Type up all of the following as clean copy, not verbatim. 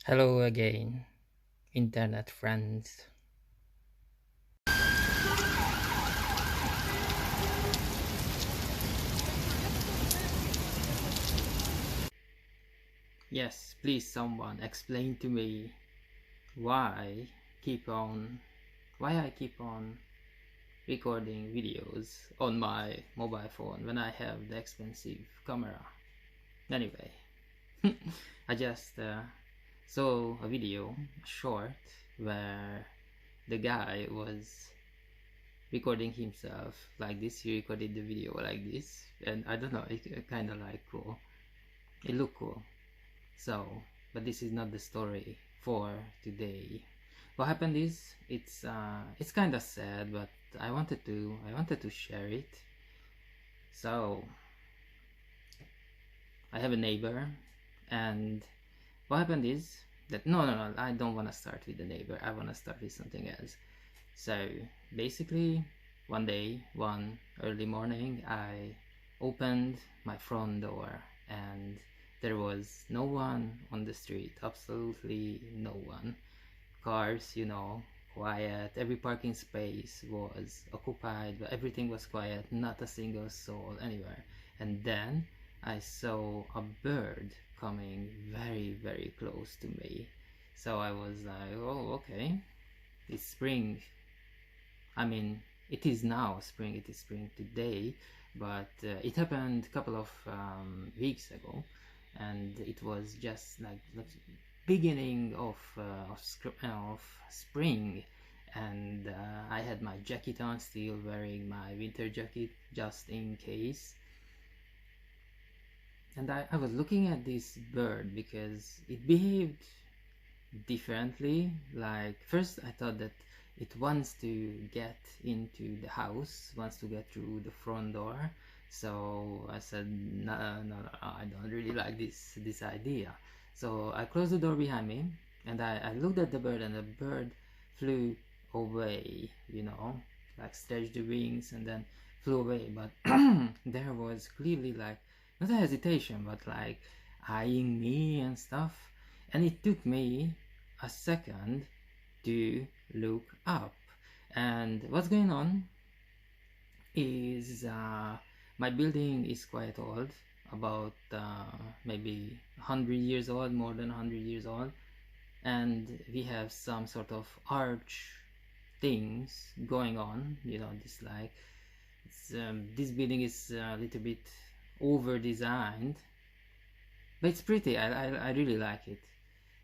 Hello again, internet friends. Yes, please someone explain to me why keep on why I keep on recording videos on my mobile phone when I have the expensive camera. Anyway, I just saw a video, a short, where the guy was recording himself like this. He recorded the video like this, and I don't know, it kind of like cool. It looked cool. So, but this is not the story for today. What happened is it's kind of sad, but I wanted to share it. So, I have a neighbor, and what happened is that no, I don't want to start with the neighbor. I want to start with something else. So, basically, one day, one early morning, I opened my front door, and there was no one on the street, absolutely no one. Cars, quiet. Every parking space was occupied, but everything was quiet, not a single soul anywhere. And then I saw a bird coming very, very close to me. So I was like, oh, okay, it's spring. I mean, it is now spring, it is spring today, but it happened a couple of weeks ago, and it was just like the beginning of spring, and I had my jacket on, still wearing my winter jacket just in case. And I was looking at this bird because it behaved differently. Like, first I thought that it wants to get into the house, wants to get through the front door. So I said, no, I don't really like this idea. So I closed the door behind me, and I looked at the bird, and the bird flew away, like stretched the wings and then flew away. But there was clearly like not a hesitation, but like eyeing me and stuff. And it took me a second to look up. And what's going on is my building is quite old, about maybe 100 years old, more than 100 years old. And we have some sort of arch things going on, this like this building is a little bit over designed, but it's pretty. I really like it.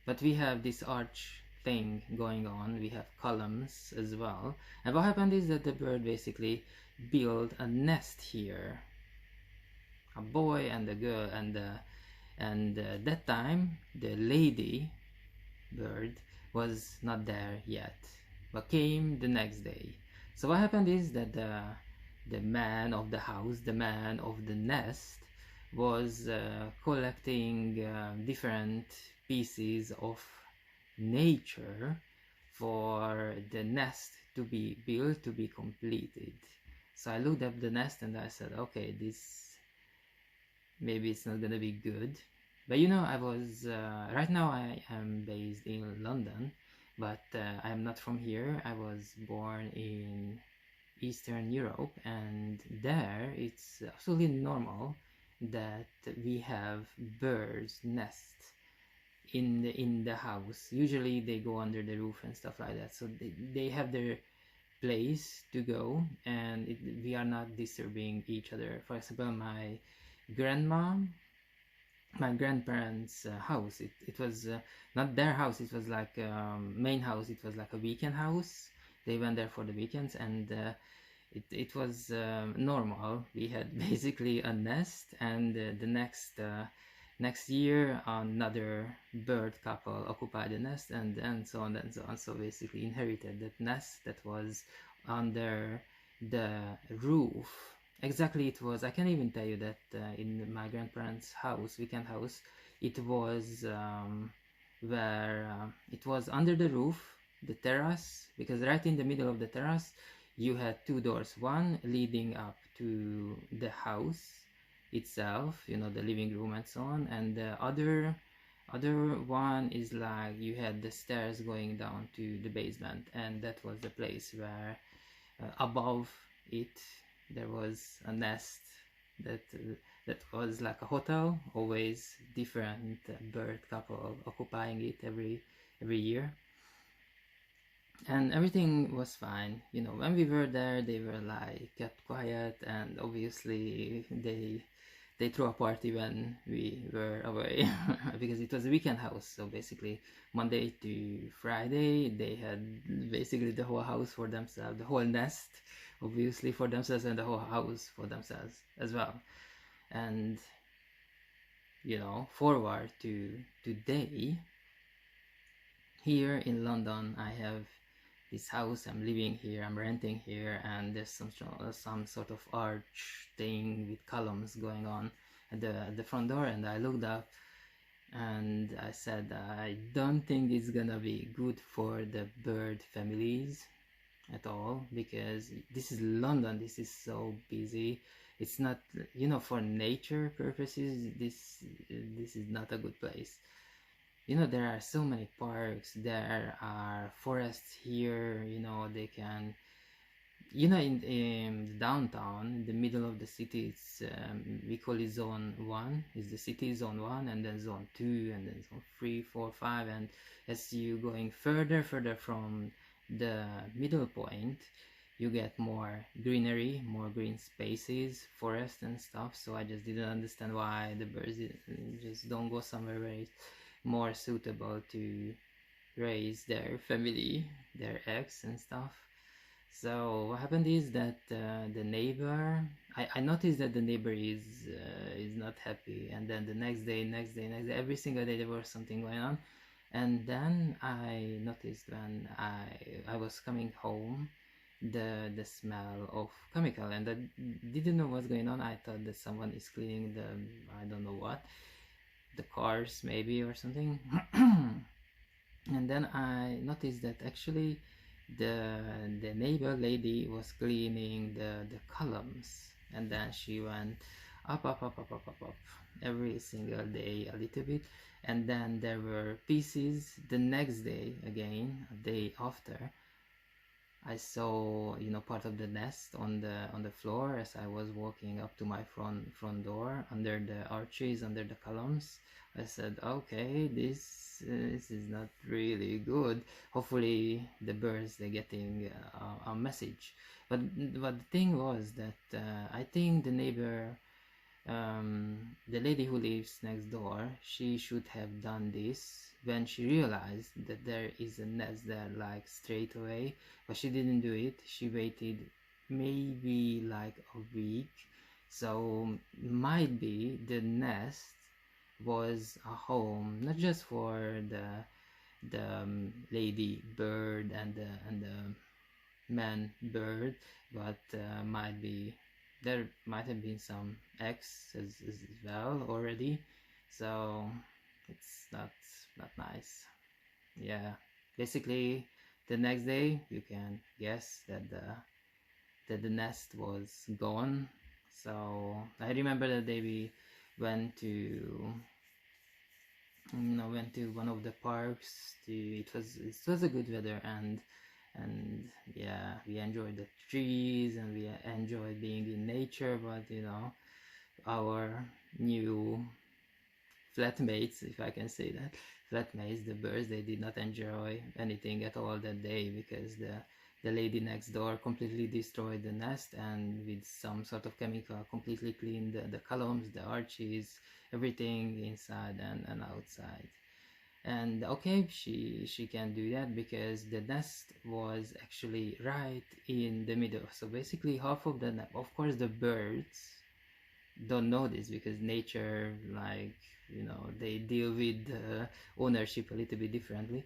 But we have this arch thing going on. We have columns as well. And what happened is that the bird basically built a nest here, a boy and a girl, and that time the lady bird was not there yet, but came the next day. So what happened is that the man of the house, the man of the nest, was collecting different pieces of nature for the nest to be built, to be completed. So I looked up the nest and I said, okay, this maybe it's not gonna be good. But I was right now I am based in London, but I am not from here. I was born in Eastern Europe, and there it's absolutely normal that we have birds nests in the house. Usually they go under the roof and stuff like that, so they have their place to go, and we are not disturbing each other. For example, grandma my grandparents' house, it was not their house, it was like main house, it was like a weekend house. They went there for the weekends, and it was normal. We had basically a nest, and the next year another bird couple occupied the nest, and so on and so on. So basically inherited that nest that was under the roof. Exactly, it was, I can't even tell you that in my grandparents' house, weekend house, it was where it was under the roof, the terrace, because right in the middle of the terrace you had two doors, one leading up to the house itself, the living room and so on, and the Other one is like you had the stairs going down to the basement, and that was the place where above it there was a nest that was like a hotel, always different bird couple occupying it every year, and everything was fine. You know, when we were there, they were like kept quiet, and obviously they threw a party when we were away because it was a weekend house. So basically, Monday to Friday, they had basically the whole house for themselves, the whole nest, obviously for themselves, and the whole house for themselves as well. And you know, forward to today, here in London, I have this house. I'm living here, I'm renting here, and there's some sort of arch thing with columns going on at the front door. And I looked up and I said, I don't think it's gonna be good for the bird families at all, because this is London, this is so busy. It's not, you know, for nature purposes, this is not a good place. You know, there are so many parks, there are forests here, you know, they can, you know, in the downtown, in the middle of the city, it's we call it zone 1 is the city, zone 1, and then zone 2, and then zone 3, 4, 5, and as you going further from the middle point, you get more greenery, more green spaces, forest and stuff. So I just didn't understand why the birds just don't go somewhere where it's more suitable to raise their family, their eggs and stuff. So what happened is that the neighbor, I noticed that the neighbor is not happy, and then the next day, every single day there was something going on. And then I noticed when I was coming home, the smell of chemical, and I didn't know what's going on. I thought that someone is cleaning the, I don't know what, the cars maybe or something. And then I noticed that actually the neighbor lady was cleaning the columns, and then she went up every single day a little bit, and then there were pieces the next day again, a day after. I saw, you know, part of the nest on the floor as I was walking up to my front door, under the arches, under the columns. I said, okay, this is not really good. Hopefully the birds, they're getting a message. But the thing was that I think the neighbor, the lady who lives next door, she should have done this when she realized that there is a nest there, like straight away. But she didn't do it. She waited maybe like a week. So might be the nest was a home not just for the lady bird and the man bird, but might be there might have been some eggs as well already. So it's not nice. Yeah, basically the next day you can guess that the nest was gone. So I remember that day we went to went to one of the parks. It was a good weather, and yeah, we enjoyed the trees and we enjoyed being in nature. But you know, our new flatmates, if I can say that, flatmates, the birds, they did not enjoy anything at all that day, because the lady next door completely destroyed the nest, and with some sort of chemical completely cleaned the columns, the arches, everything inside and outside. And okay, she can do that because the nest was actually right in the middle. So basically half of the of course the birds don't know this, because nature, like, you know, they deal with ownership a little bit differently.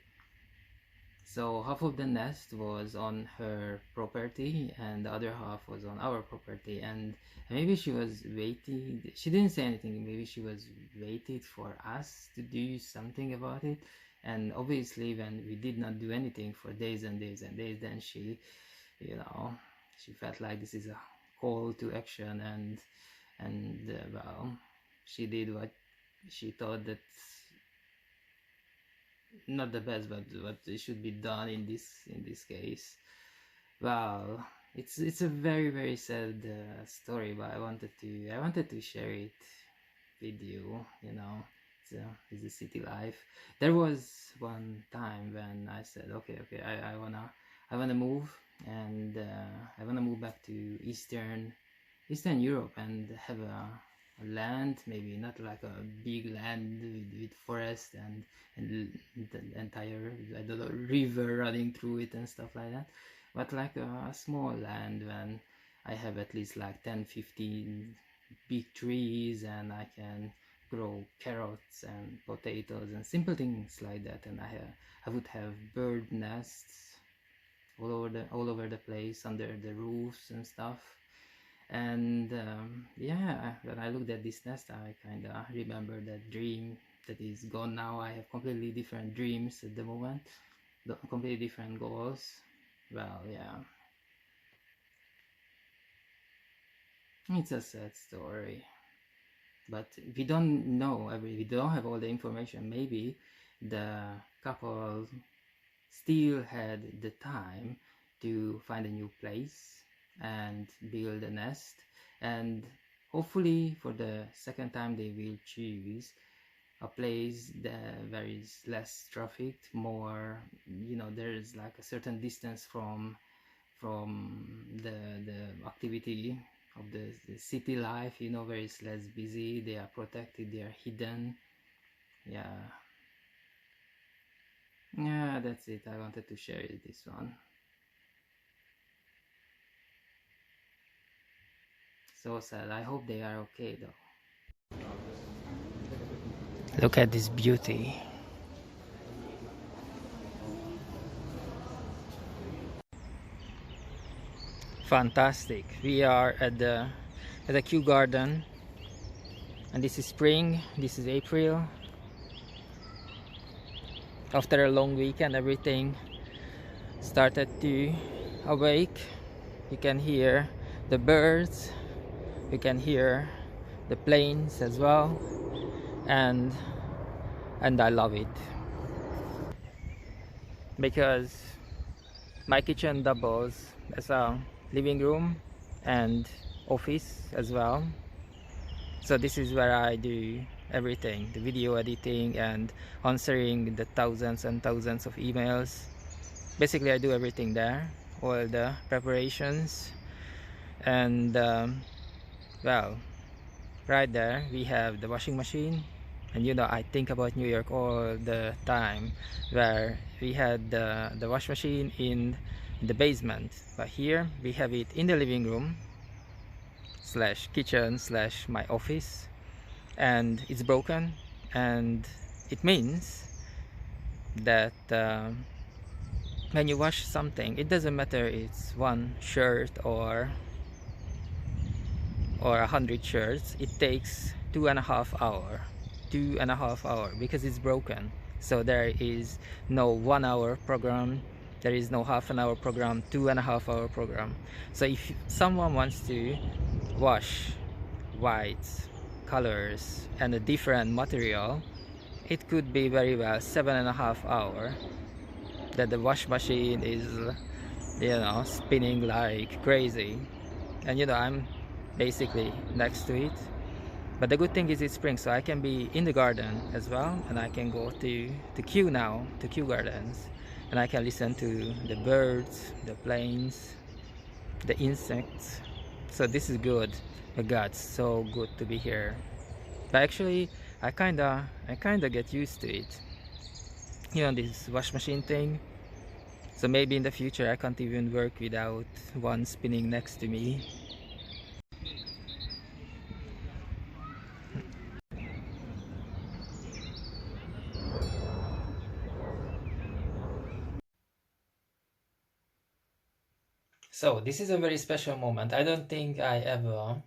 So half of the nest was on her property and the other half was on our property, and maybe she was waiting, she didn't say anything, maybe she was waiting for us to do something about it. And obviously when we did not do anything for days and days and days, then she, you know, she felt like this is a call to action, and well, she did what she thought that not the best, but what it should be done in this case. Well, it's a very sad story, but I wanted to share it with you. You know, it's a city life. There was one time when I said, okay, I wanna move, and I wanna move back to Eastern Europe and have a land, maybe not like a big land with forest and the entire, I don't know, river running through it and stuff like that, but like a small land when I have at least like 10-15 big trees, and I can grow carrots and potatoes and simple things like that, and I would have bird nests all over the place under the roofs and stuff. And yeah, when I looked at this nest, I kind of remember that dream that is gone now. I have completely different dreams at the moment, completely different goals. Well, yeah, it's a sad story, but we don't know we don't have all the information. Maybe the couple still had the time to find a new place and build a nest, and hopefully for the second time they will choose a place that there is less traffic, more, there is like a certain distance from the activity of the city life, where it's less busy. They are protected, they are hidden. Yeah, that's it. I wanted to share this one. So sad. I hope they are okay though. Look at this beauty. Fantastic. We are at the Kew Garden, and this is spring. This is April. After a long weekend, everything started to awake. You can hear the birds, you can hear the planes as well, and I love it because my kitchen doubles as a living room and office as well. So this is where I do everything, the video editing and answering the thousands and thousands of emails. Basically I do everything there, all the preparations. And well, right there we have the washing machine. And I think about New York all the time, where we had the wash machine in the basement, but here we have it in the living room slash kitchen slash my office, and it's broken. And it means that when you wash something, it doesn't matter it's one shirt or 100 shirts, it takes 2.5 hours because it's broken. So there is no 1 hour program, there is no half an hour program, 2.5 hour program. So if someone wants to wash whites, colors, and a different material, it could be very well 7.5 hours that the wash machine is spinning like crazy. And I'm basically next to it. But the good thing is it's spring, so I can be in the garden as well, and I can go to Kew now, to Kew Gardens, and I can listen to the birds, the planes, the insects. So this is good. Oh God, so good to be here. But actually I kinda get used to it, this wash machine thing. So maybe in the future I can't even work without one spinning next to me. So this is a very special moment. I don't think I ever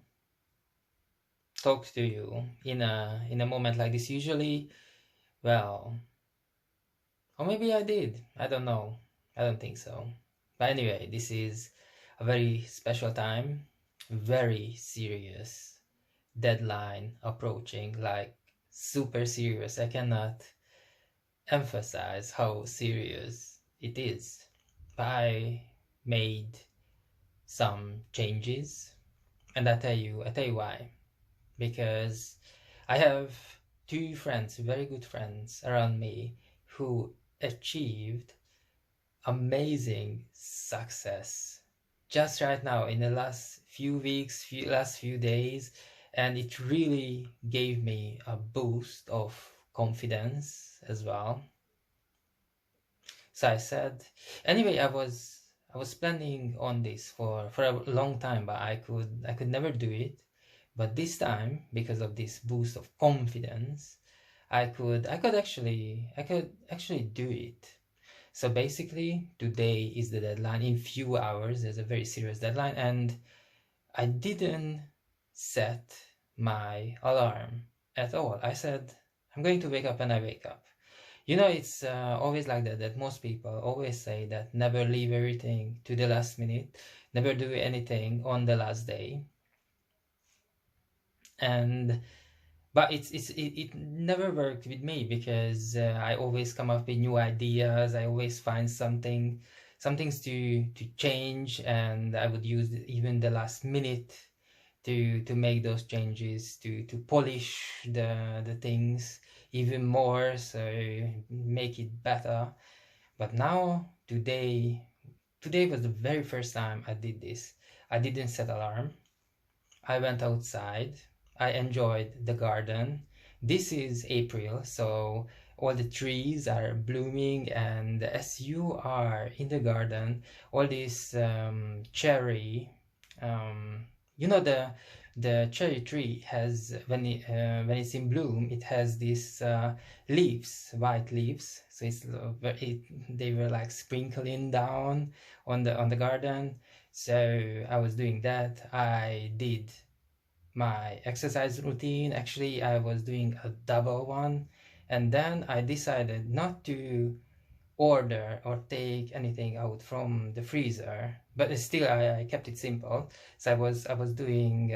talked to you in a moment like this. Usually, well, or maybe I did. I don't know. I don't think so. But anyway, this is a very special time. Very serious deadline approaching, like super serious. I cannot emphasize how serious it is. I made some changes, and I tell you why. Because I have two friends, very good friends around me, who achieved amazing success just right now in the last few weeks, last few days, and it really gave me a boost of confidence as well. So I said, anyway, I was planning on this for a long time, but I could never do it. But this time, because of this boost of confidence, I could actually do it. So basically, today is the deadline. In few hours, there's a very serious deadline, and I didn't set my alarm at all. I said, I'm going to wake up when I wake up. You know, it's always like that most people always say that never leave everything to the last minute, never do anything on the last day. And but it never worked with me, because I always come up with new ideas. I always find some things to change, and I would use even the last minute to make those changes, to polish the things even more, so make it better. But now today was the very first time I did this. I didn't set alarm. I went outside. I enjoyed the garden. This is April, so all the trees are blooming, and as you are in the garden, all this cherry, you know, the cherry tree has, when it's in bloom, it has these leaves, white leaves. So they were like sprinkling down on the garden. So I was doing that. I did my exercise routine. Actually, I was doing a double one, and then I decided not to order or take anything out from the freezer, but still I kept it simple. So I was doing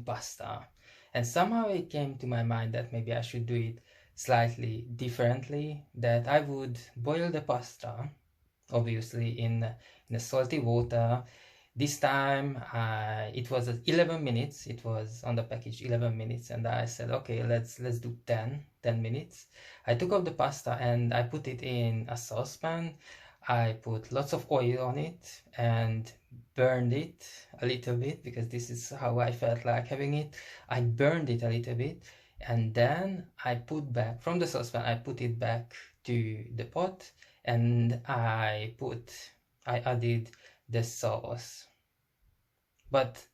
pasta, and somehow it came to my mind that maybe I should do it slightly differently, that I would boil the pasta, obviously, in the salty water. This time it was 11 minutes. It was on the package 11 minutes, and I said, okay, let's do 10 minutes. I took out the pasta and I put it in a saucepan. I put lots of oil on it and burned it a little bit, because this is how I felt like having it. I burned it a little bit, and then I put back from the saucepan, I put it back to the pot, and I added the sauce. But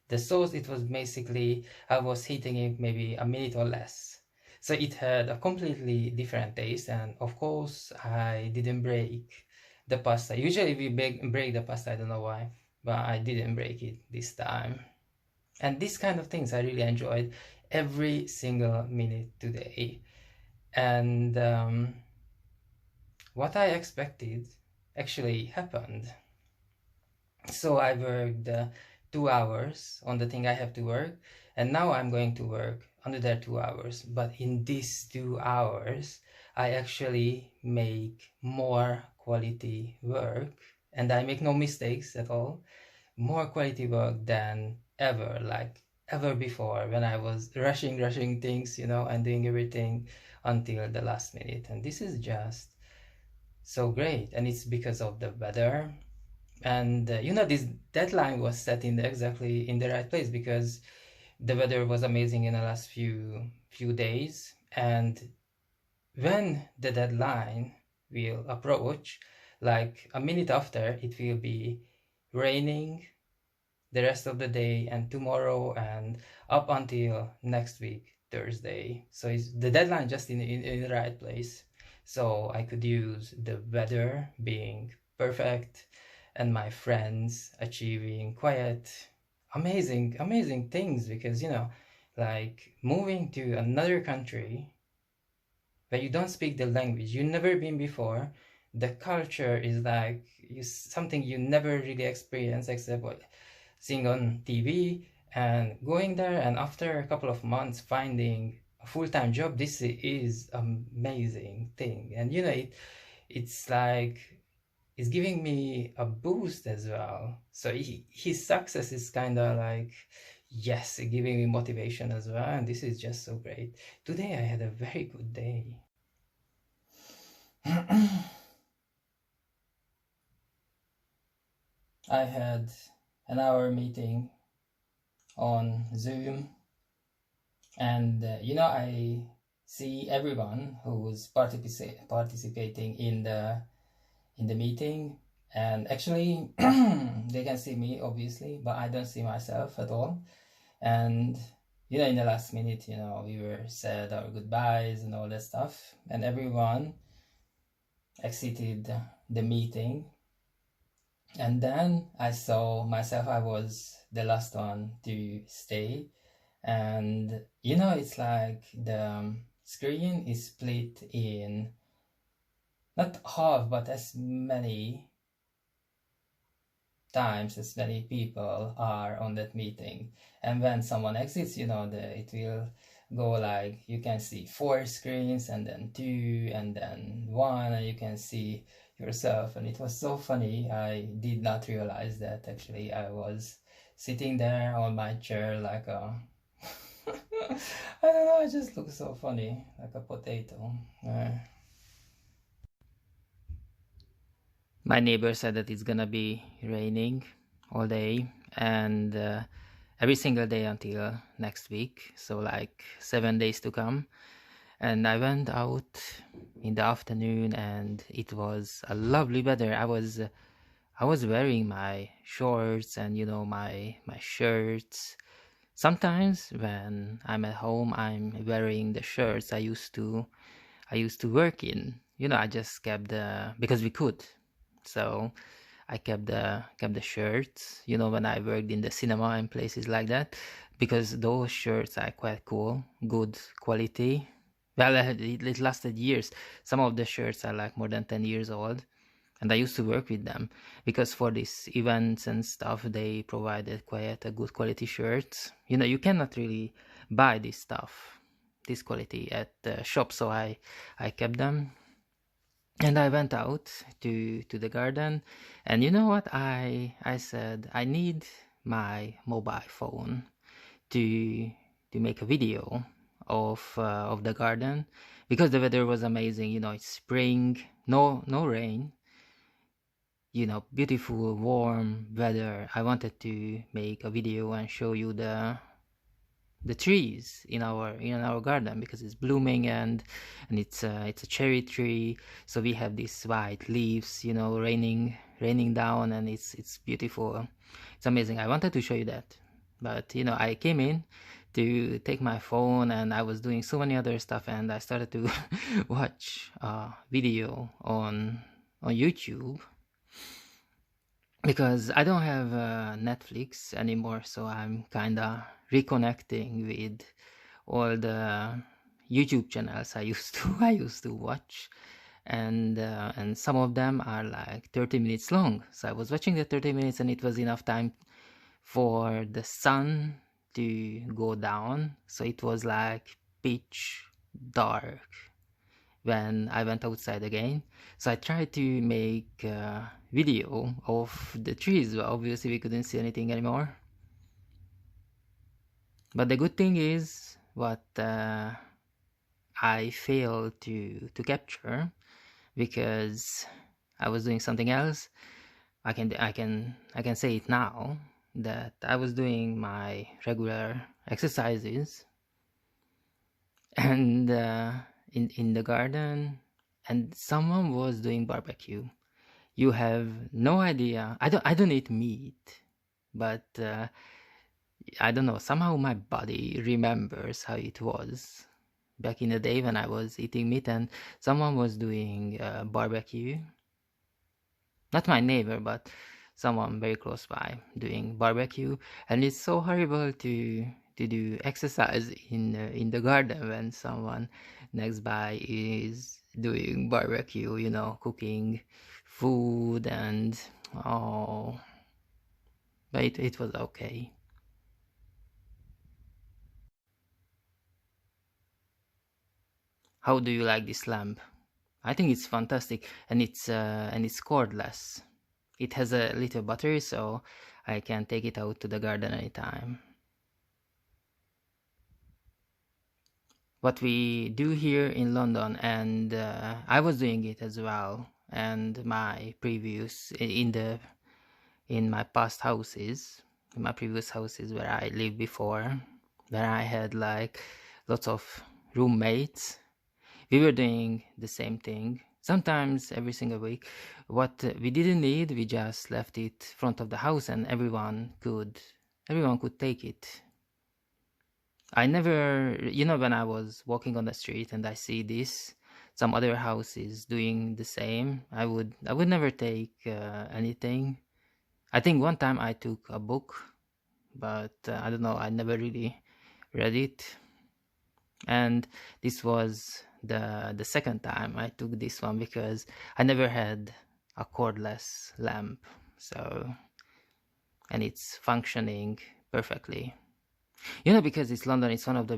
the sauce, it was basically, I was heating it maybe a minute or less, so it had a completely different taste. And of course I didn't break the pasta. Usually we break the pasta, I don't know why, but I didn't break it this time. And these kind of things I really enjoyed every single minute today. And what I expected actually happened. So I worked 2 hours on the thing I have to work, and now I'm going to work another 2 hours. But in these 2 hours, I actually make more quality work, and I make no mistakes at all. More quality work than ever before, when I was rushing things, and doing everything until the last minute. And this is just so great, and it's because of the weather. And this deadline was set exactly in the right place, because the weather was amazing in the last few days. And when the deadline will approach, like a minute after, it will be raining the rest of the day and tomorrow and up until next week, Thursday. So it's the deadline just in the right place, so I could use the weather being perfect and my friends achieving quite amazing things. Because like moving to another country where you don't speak the language, you've never been before, the culture is like something you never really experienced except seeing on TV, and going there, and after a couple of months finding a full-time job, this is amazing thing. And you know, it's like it's giving me a boost as well. So his success is kind of like, yes, giving me motivation as well. And this is just so great. Today I had a very good day. I had an hour meeting on Zoom, and you know, I see everyone who's participating in the meeting, and actually they can see me obviously, but I don't see myself at all. And you know, in the last minute, you know, we were said our goodbyes and all that stuff, and everyone exited the meeting. And then I saw myself, I was the last one to stay. And you know, it's like the screen is split in not half, but as many times as many people are on that meeting. And when someone exits, you know, it will go like, you can see 4 screens, and then 2, and then 1, and you can see yourself. And it was so funny. I did not realize that actually I was sitting there on my chair like a I don't know, I just look so funny, like a potato. My neighbor said that it's gonna be raining all day, and every single day until next week, so like 7 days to come. And I went out in the afternoon, and it was a lovely weather. I was wearing my shorts and, you know, my shirts. Sometimes when I'm at home, I'm wearing the shirts I used to work in. You know, I just kept because we could. So I kept the shirts, you know, when I worked in the cinema and places like that, because those shirts are quite cool, good quality. Well, it lasted years. Some of the shirts are like more than 10 years old, and I used to work with them because for these events and stuff, they provided quite a good quality shirts. You know, you cannot really buy this stuff, this quality at the shop, so I kept them. And I went out to the garden, and you know what? I said I need my mobile phone to make a video of the garden, because the weather was amazing. You know, it's spring, no rain. You know, beautiful warm weather. I wanted to make a video and show you the trees in our garden, because it's blooming, and it's a cherry tree, so we have these white leaves, you know, raining down, and it's beautiful. It's amazing. I wanted to show you that, but you know, I came in to take my phone, and I was doing so many other stuff, and I started to watch a video on YouTube, because I don't have Netflix anymore, so I'm kinda reconnecting with all the YouTube channels I used to watch, and some of them are like 30 minutes long. So I was watching the 30 minutes, and it was enough time for the sun to go down, so it was like pitch dark when I went outside again. So I tried to make a video of the trees, but obviously we couldn't see anything anymore. But the good thing is, what I failed to capture, because I was doing something else. I can say it now, that I was doing my regular exercises, and in the garden, and someone was doing barbecue. You have no idea. I don't eat meat, but I don't know, somehow my body remembers how it was back in the day when I was eating meat, and someone was doing barbecue. Not my neighbor, but someone very close by doing barbecue. And it's so horrible to do exercise in the garden when someone next by is doing barbecue, you know, cooking food, and oh, but it was okay. how do you like this lamp? I think it's fantastic, and it's cordless. It has a little battery, so I can take it out to the garden anytime. What we do here in London, and I was doing it as well, and my previous in my past houses, in my previous houses where I lived before, where I had like lots of roommates, we were doing the same thing. Sometimes every single week. What we didn't need, we just left it front of the house, and everyone could take it. I never, when I was walking on the street and I see this, some other houses doing the same, I would never take anything. I think one time I took a book, but I don't know, I never really read it. And this was the second time I took this one, because I never had a cordless lamp, so, and it's functioning perfectly. Because it's London, it's one of the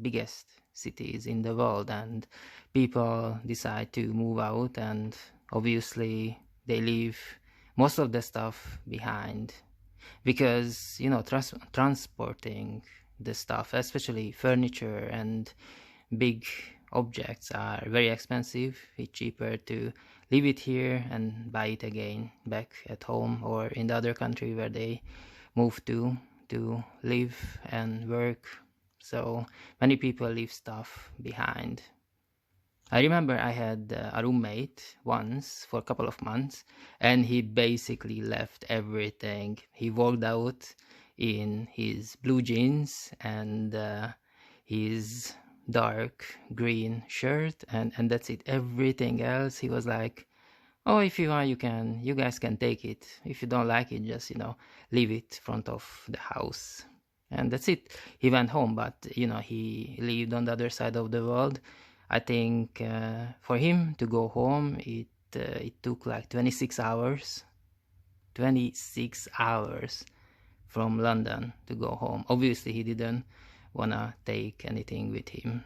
biggest cities in the world, and people decide to move out, and obviously they leave most of the stuff behind, because transporting the stuff, especially furniture and big objects, are very expensive. It's cheaper to leave it here and buy it again back at home or in the other country where they move to live and work. So many people leave stuff behind. I remember I had a roommate once for a couple of months, and he basically left everything. He walked out in his blue jeans and his dark green shirt, and that's it. Everything else, he was like, oh, if you want, you guys can take it. If you don't like it, just, leave it front of the house. And that's it. He went home, but, he lived on the other side of the world. I think for him to go home, it took like 26 hours. 26 hours from London to go home. Obviously, he didn't want to take anything with him.